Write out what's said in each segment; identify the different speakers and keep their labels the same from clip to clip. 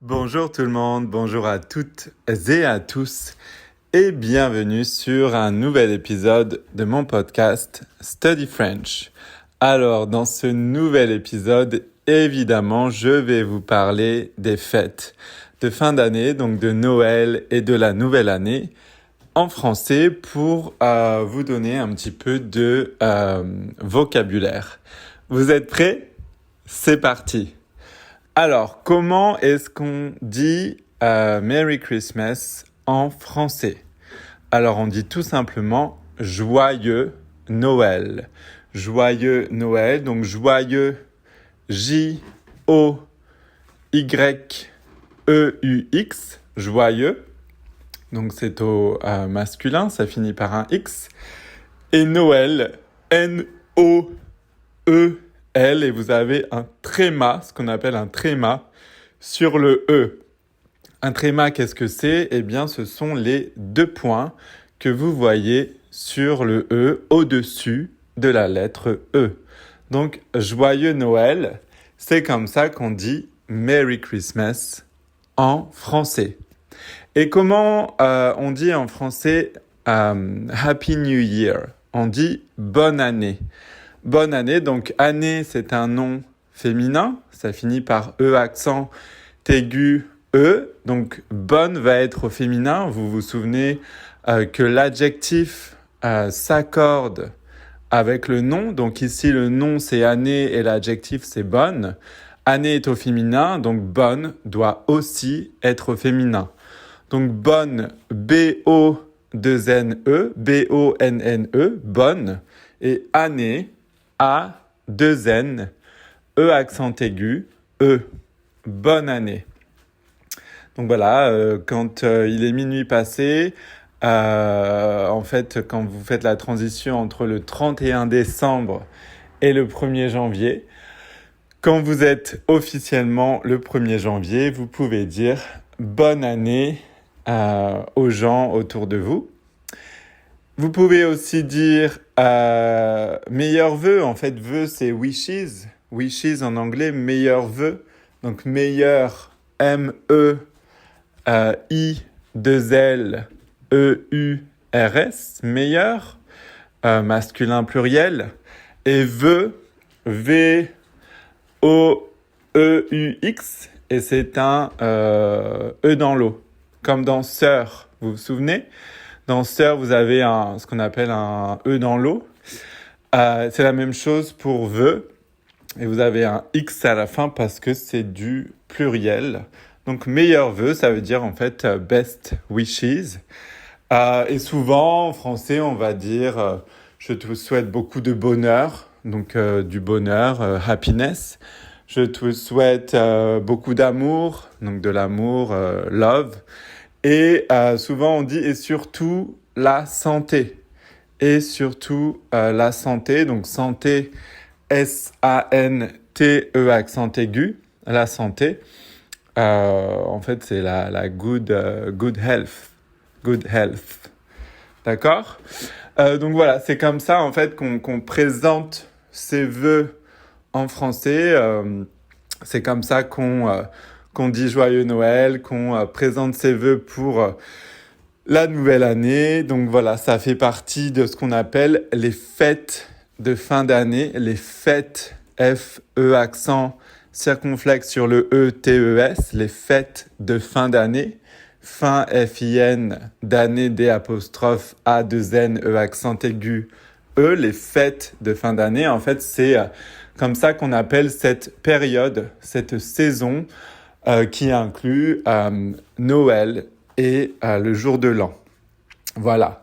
Speaker 1: Bonjour tout le monde, bonjour à toutes et à tous et bienvenue sur un nouvel épisode de mon podcast Study French. Alors dans ce nouvel épisode, évidemment, je vais vous parler des fêtes de fin d'année, donc de Noël et de la nouvelle année en français pour vous donner un petit peu de vocabulaire. Vous êtes prêts? C'est parti! Alors, comment est-ce qu'on dit Merry Christmas en français? Alors, on dit tout simplement Joyeux Noël. Joyeux Noël, donc joyeux J-O-Y-E-U-X, joyeux. Donc, c'est au masculin, ça finit par un X. Et Noël, N-O-E-L. Et vous avez un tréma, ce qu'on appelle un tréma, sur le E. Un tréma, qu'est-ce que c'est? Eh bien, ce sont les deux points que vous voyez sur le E, au-dessus de la lettre E. Donc, joyeux Noël, c'est comme ça qu'on dit Merry Christmas en français. Et comment on dit en français Happy New Year? On dit bonne année. Bonne année, donc année c'est un nom féminin, ça finit par E accent aigu E, donc bonne va être au féminin, vous vous souvenez que l'adjectif s'accorde avec le nom, donc ici le nom c'est année et l'adjectif c'est bonne, année est au féminin, donc bonne doit aussi être au féminin. Donc bonne, B-O-2-N-E, B-O-N-N-E, bonne, et année, A-2-N, E accent aigu, E, bonne année. Donc voilà, quand il est minuit passé, en fait, quand vous faites la transition entre le 31 décembre et le 1er janvier, quand vous êtes officiellement le 1er janvier, vous pouvez dire bonne année aux gens autour de vous. Vous pouvez aussi dire meilleurs vœux. En fait, vœux, c'est wishes. Wishes en anglais, meilleurs vœux. Donc, meilleur, M-E-I-2-L-E-U-R-S, meilleur, masculin pluriel. Et vœux, V-O-E-U-X, et c'est un E dans l'eau, comme dans sœur, vous vous souvenez? Dans sœur, vous avez ce qu'on appelle un E dans l'eau. C'est la même chose pour vœux. Et vous avez un X à la fin parce que c'est du pluriel. Donc, meilleur vœu, ça veut dire en fait best wishes. Et souvent, en français, on va dire je te souhaite beaucoup de bonheur. Donc, du bonheur, happiness. Je te souhaite beaucoup d'amour. Donc, de l'amour, love. Et souvent on dit et surtout la santé. Et surtout la santé, donc santé, S-A-N-T-E accent aigu, la santé. En fait c'est la good health. Good health. D'accord? Donc voilà, c'est comme ça en fait qu'on présente ses vœux en français. C'est comme ça qu'on dit joyeux Noël, qu'on présente ses vœux pour la nouvelle année. Donc voilà, ça fait partie de ce qu'on appelle les fêtes de fin d'année, les fêtes F-E accent circonflexe sur le E-T-E-S, les fêtes de fin d'année, fin F-I-N, d'année D apostrophe A-2-N, E accent aigu, E, les fêtes de fin d'année. En fait, c'est comme ça qu'on appelle cette période, cette saison qui inclut Noël et le jour de l'an. Voilà.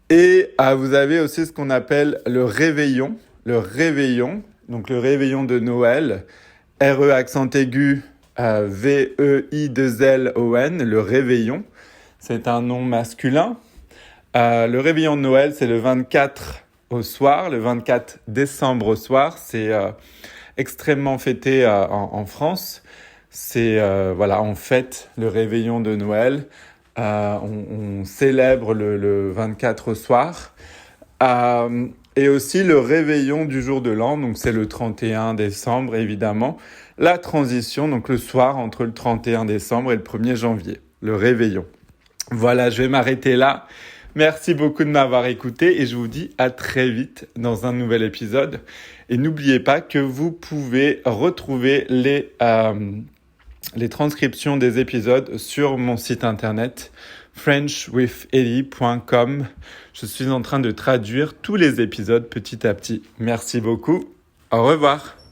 Speaker 1: Et vous avez aussi ce qu'on appelle le réveillon. Le réveillon, donc le réveillon de Noël, R-E accent aigu, V-E-I-2-L-O-N, le réveillon. C'est un nom masculin. Le réveillon de Noël, c'est le 24 au soir, le 24 décembre au soir. C'est extrêmement fêté en France. C'est, on fête le réveillon de Noël. On célèbre le 24 au soir. Et aussi le réveillon du jour de l'an, donc c'est le 31 décembre évidemment. la transition, donc le soir entre le 31 décembre et le 1er janvier, le réveillon. Voilà, je vais m'arrêter là. Merci beaucoup de m'avoir écouté et je vous dis à très vite dans un nouvel épisode. Et n'oubliez pas que vous pouvez retrouver les transcriptions des épisodes sur mon site internet frenchwitheli.com. Je suis en train de traduire tous les épisodes petit à petit. Merci beaucoup. Au revoir.